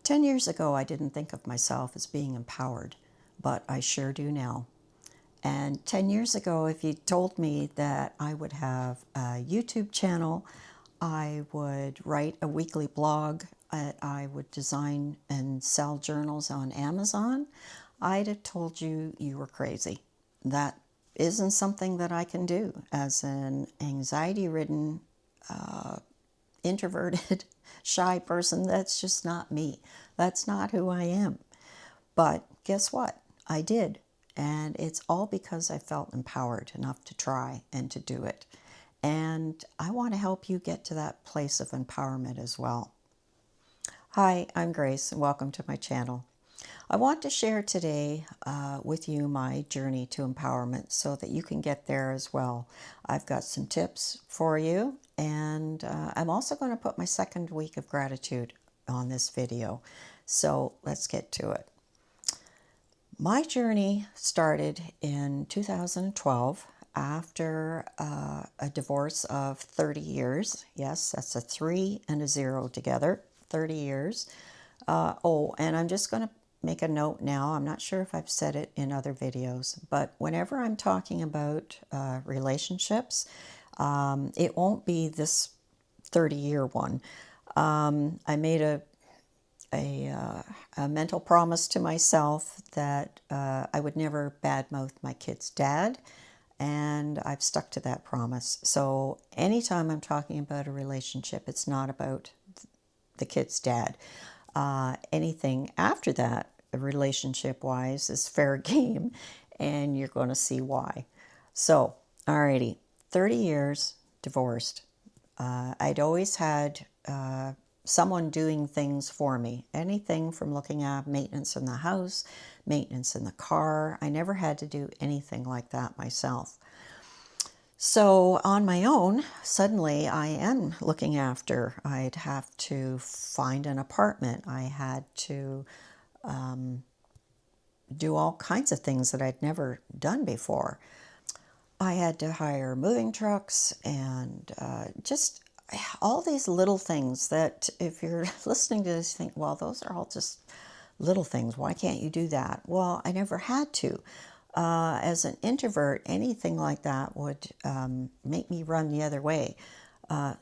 10 years ago, I didn't think of myself as being empowered, but I sure do now. And 10 years ago, if you told me that I would have a YouTube channel, I would write a weekly blog, I would design and sell journals on Amazon, I'd have told you you were crazy. That isn't something that I can do as an anxiety-ridden, introverted, shy person. That's just not me. That's not who I am. But guess what? I did. And it's all because I felt empowered enough to try and to do it. And I want to help you get to that place of empowerment as well. Hi, I'm Grace, and welcome to my channel. I want to share today with you my journey to empowerment so that you can get there as well. I've got some tips for you, and I'm also going to put my second week of gratitude on this video. So let's get to it. My journey started in 2012 after a divorce of 30 years. Yes, that's a 3 and a 0 together, 30 years. And I'm just going to make a note now. I'm not sure if I've said it in other videos, but whenever I'm talking about relationships, it won't be this 30-year one. I made a mental promise to myself that I would never badmouth my kid's dad, and I've stuck to that promise. So anytime I'm talking about a relationship, it's not about the kid's dad. Anything after that, relationship-wise, is fair game, and you're going to see why. So, alrighty, 30 years, divorced. I'd always had someone doing things for me. Anything from looking at maintenance in the house, maintenance in the car. I never had to do anything like that myself. So on my own, suddenly I am looking after. I'd have to find an apartment. I had to do all kinds of things that I'd never done before. I had to hire moving trucks and just all these little things that if you're listening to this, you think, well, those are all just little things. Why can't you do that? Well, I never had to. As an introvert, anything like that would make me run the other way.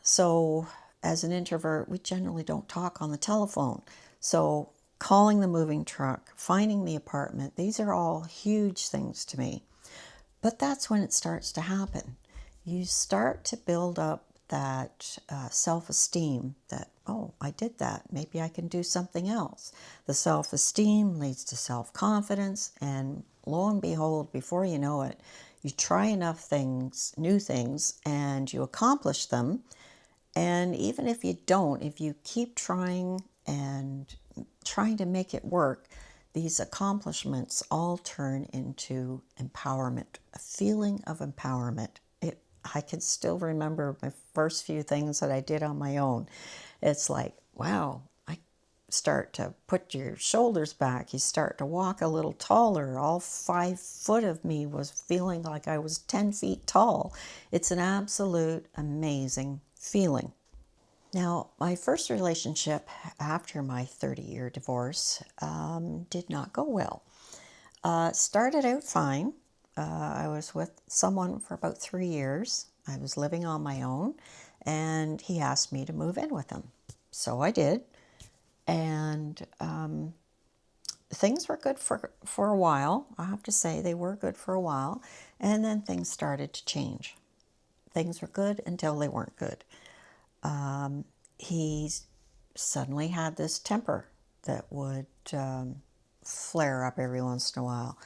So as an introvert, we generally don't talk on the telephone. So calling the moving truck, finding the apartment, these are all huge things to me. But that's when it starts to happen. You start to build up that self-esteem that, oh, I did that. Maybe I can do something else. The self-esteem leads to self-confidence, and lo and behold, before you know it, you try enough things, new things, and you accomplish them. And even if you don't, if you keep trying and trying to make it work, these accomplishments all turn into empowerment, a feeling of empowerment. I can still remember my first few things that I did on my own. It's like, wow, I start to put your shoulders back. You start to walk a little taller. All 5 foot of me was feeling like I was 10 feet tall. It's an absolute amazing feeling. Now, my first relationship after my 30-year divorce did not go well. Started out fine. I was with someone for about 3 years. I was living on my own, and he asked me to move in with him. So I did, and things were good for a while. I have to say they were good for a while, and then things started to change. Things were good until they weren't good. He suddenly had this temper that would flare up every once in a while.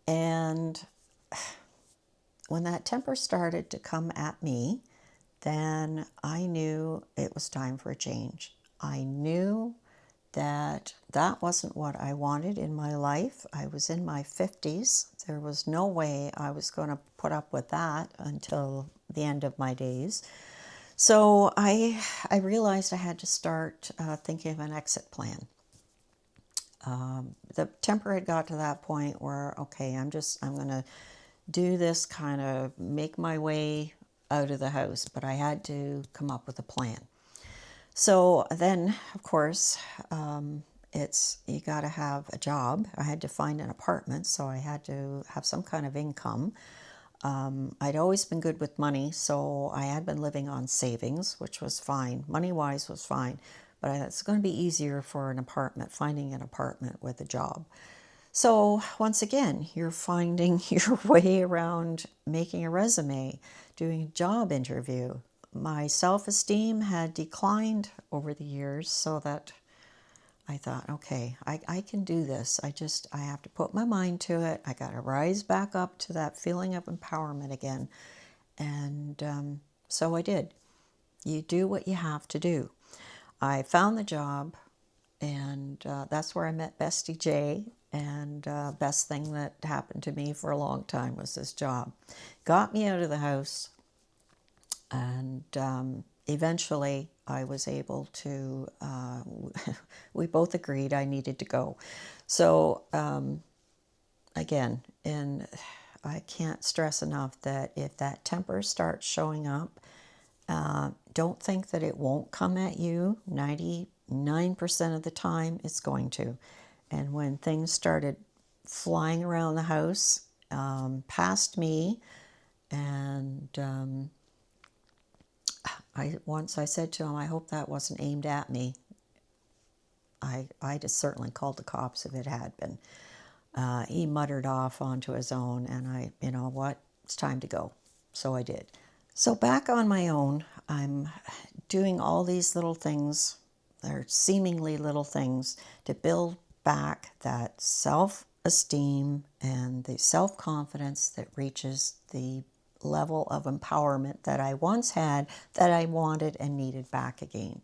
And when that temper started to come at me, then I knew it was time for a change. I knew that that wasn't what I wanted in my life. I was in my 50s. There was no way I was going to put up with that until the end of my days. So I realized I had to start thinking of an exit plan. The temper had got to that point where, okay, I'm going to do this, kind of make my way out of the house, but I had to come up with a plan. So then, of course, you got to have a job. I had to find an apartment, so I had to have some kind of income. I'd always been good with money, so I had been living on savings, which was fine. Money-wise was fine, but it's going to be easier for an apartment, finding an apartment with a job. So once again, you're finding your way around making a resume, doing a job interview. My self-esteem had declined over the years, so that I thought, okay, I can do this. I have to put my mind to it. I got to rise back up to that feeling of empowerment again. And so I did. You do what you have to do. I found the job, and that's where I met Bestie J. And best thing that happened to me for a long time was this job. Got me out of the house, and eventually I was able to, we both agreed I needed to go. So again, and I can't stress enough that if that temper starts showing up, don't think that it won't come at you. 99% of the time it's going to. And when things started flying around the house, past me, and once I said to him, I hope that wasn't aimed at me. I just certainly called the cops if it had been. He muttered off onto his own, and you know what, it's time to go. So I did. So back on my own, I'm doing all these little things, or seemingly little things, to build back that self-esteem and the self-confidence that reaches the level of empowerment that I once had, that I wanted and needed back again.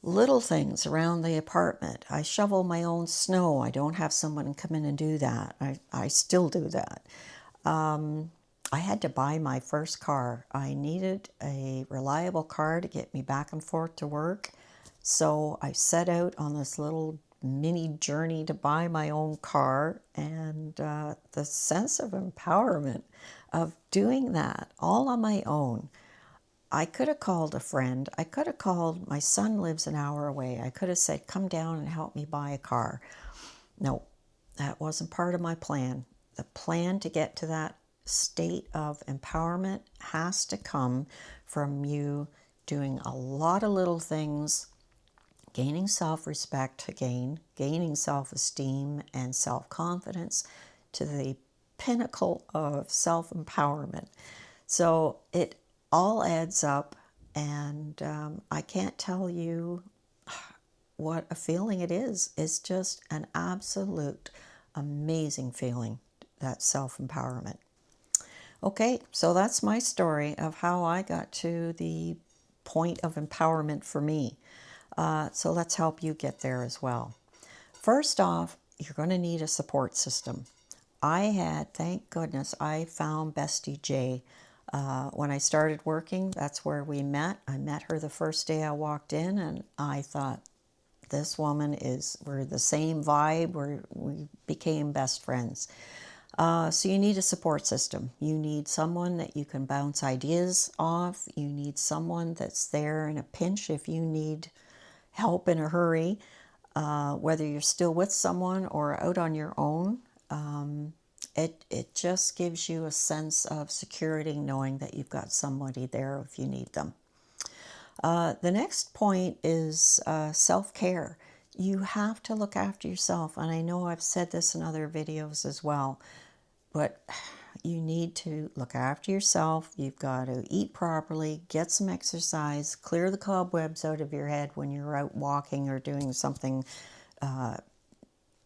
Little things around the apartment. I shovel my own snow. I don't have someone come in and do that. I still do that. I had to buy my first car. I needed a reliable car to get me back and forth to work. So I set out on this little mini journey to buy my own car, and the sense of empowerment of doing that all on my own. I could have called a friend. I could have called, my son lives an hour away. I could have said, come down and help me buy a car. No, that wasn't part of my plan. The plan to get to that state of empowerment has to come from you doing a lot of little things, gaining self-respect again, gaining self-esteem and self-confidence to the pinnacle of self-empowerment. So it all adds up, and I can't tell you what a feeling it is. It's just an absolute amazing feeling, that self-empowerment. Okay, so that's my story of how I got to the point of empowerment for me. So let's help you get there as well. First off, you're going to need a support system. Thank goodness, I found Bestie J. When I started working, that's where we met. I met her the first day I walked in, and I thought, this woman we're the same vibe. We became best friends. So you need a support system. You need someone that you can bounce ideas off. You need someone that's there in a pinch if you need help in a hurry, whether you're still with someone or out on your own. It just gives you a sense of security knowing that you've got somebody there if you need them. The next point is self-care. You have to look after yourself, and I know I've said this in other videos as well, but you need to look after yourself. You've got to eat properly, get some exercise, clear the cobwebs out of your head when you're out walking or doing something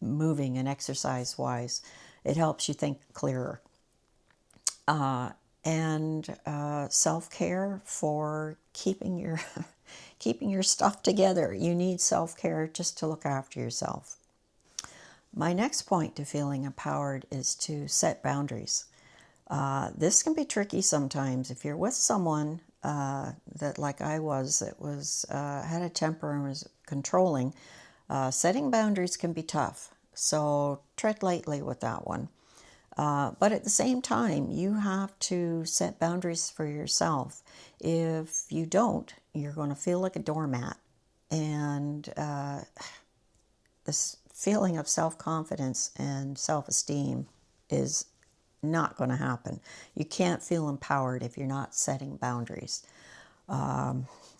moving and exercise-wise. It helps you think clearer. And self-care for keeping your keeping your stuff together. You need self-care just to look after yourself. My next point to feeling empowered is to set boundaries. This can be tricky sometimes. If you're with someone that, like I was, that had a temper and was controlling, setting boundaries can be tough. So tread lightly with that one. But at the same time, you have to set boundaries for yourself. If you don't, you're going to feel like a doormat. And this feeling of self-confidence and self-esteem is not going to happen. You can't feel empowered if you're not setting boundaries.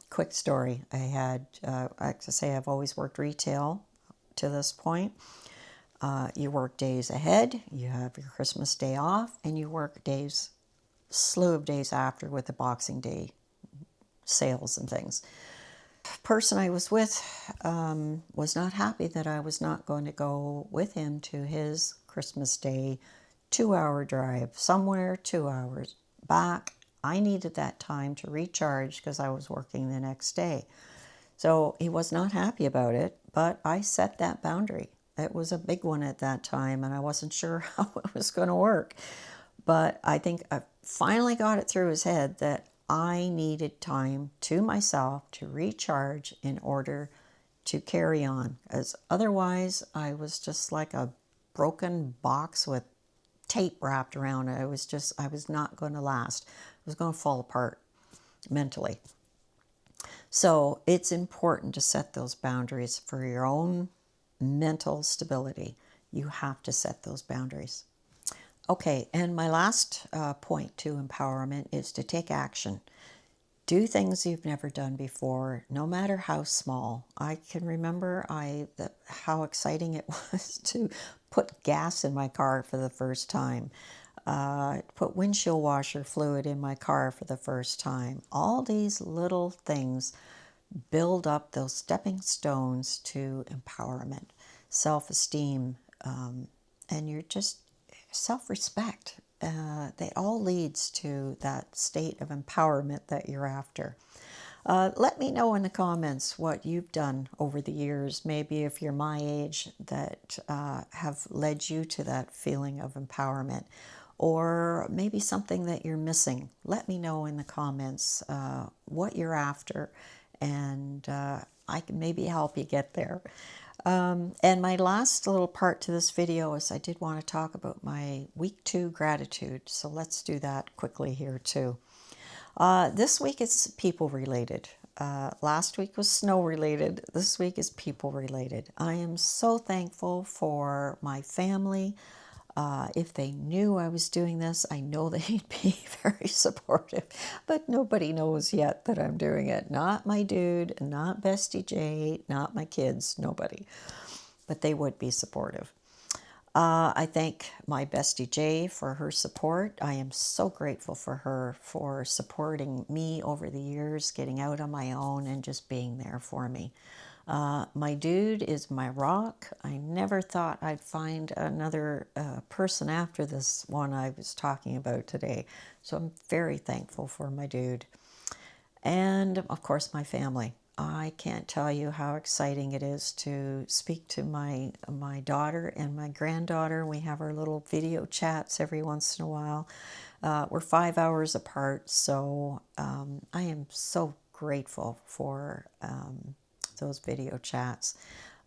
Quick story. I have to say, I've always worked retail to this point. You work days ahead, you have your Christmas day off, and you work slew of days after with the Boxing Day sales and things. Person I was with was not happy that I was not going to go with him to his Christmas Day 2-hour drive somewhere, 2 hours back. I needed that time to recharge because I was working the next day. So he was not happy about it, but I set that boundary. It was a big one at that time, and I wasn't sure how it was going to work. But I think I finally got it through his head that I needed time to myself to recharge in order to carry on. As otherwise, I was just like a broken box with tape wrapped around it. I was not going to last. I was going to fall apart mentally. So it's important to set those boundaries for your own mental stability. You have to set those boundaries. Okay, and my last point to empowerment is to take action. Do things you've never done before, no matter how small. I can remember how exciting it was to put gas in my car for the first time, put windshield washer fluid in my car for the first time. All these little things build up those stepping stones to empowerment, self-esteem, and you're just self-respect. They all leads to that state of empowerment that you're after. Let me know in the comments what you've done over the years, maybe if you're my age, that have led you to that feeling of empowerment, or maybe something that you're missing. Let me know in the comments what you're after, and I can maybe help you get there. And my last little part to this video is I did want to talk about my week 2 gratitude. So let's do that quickly here too. This week is people related. Last week was snow related. This week is people related. I am so thankful for my family. If they knew I was doing this, I know they'd be very supportive, but nobody knows yet that I'm doing it. Not my dude, not Bestie J, not my kids, nobody. But they would be supportive. I thank my Bestie J for her support. I am so grateful for her for supporting me over the years, getting out on my own and just being there for me. My dude is my rock. I never thought I'd find another person after this one I was talking about today. So I'm very thankful for my dude. And of course, my family. I can't tell you how exciting it is to speak to my daughter and my granddaughter. We have our little video chats every once in a while. We're 5 hours apart, so I am so grateful for those video chats.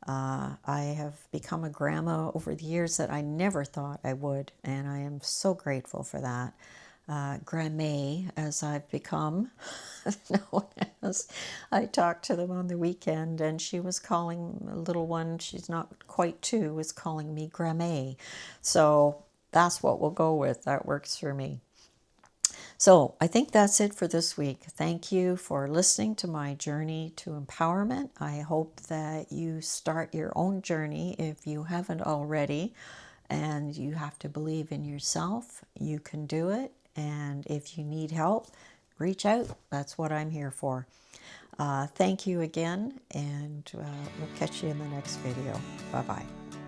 I have become a grandma over the years that I never thought I would, and I am so grateful for that. Grandma, as I've become known as. I talked to them on the weekend, and she was calling a little one, she's not quite 2, was calling me Grandma. So that's what we'll go with. That works for me. So I think that's it for this week. Thank you for listening to my journey to empowerment. I hope that you start your own journey if you haven't already. And you have to believe in yourself. You can do it. And if you need help, reach out. That's what I'm here for. Thank you again, and we'll catch you in the next video. Bye-bye.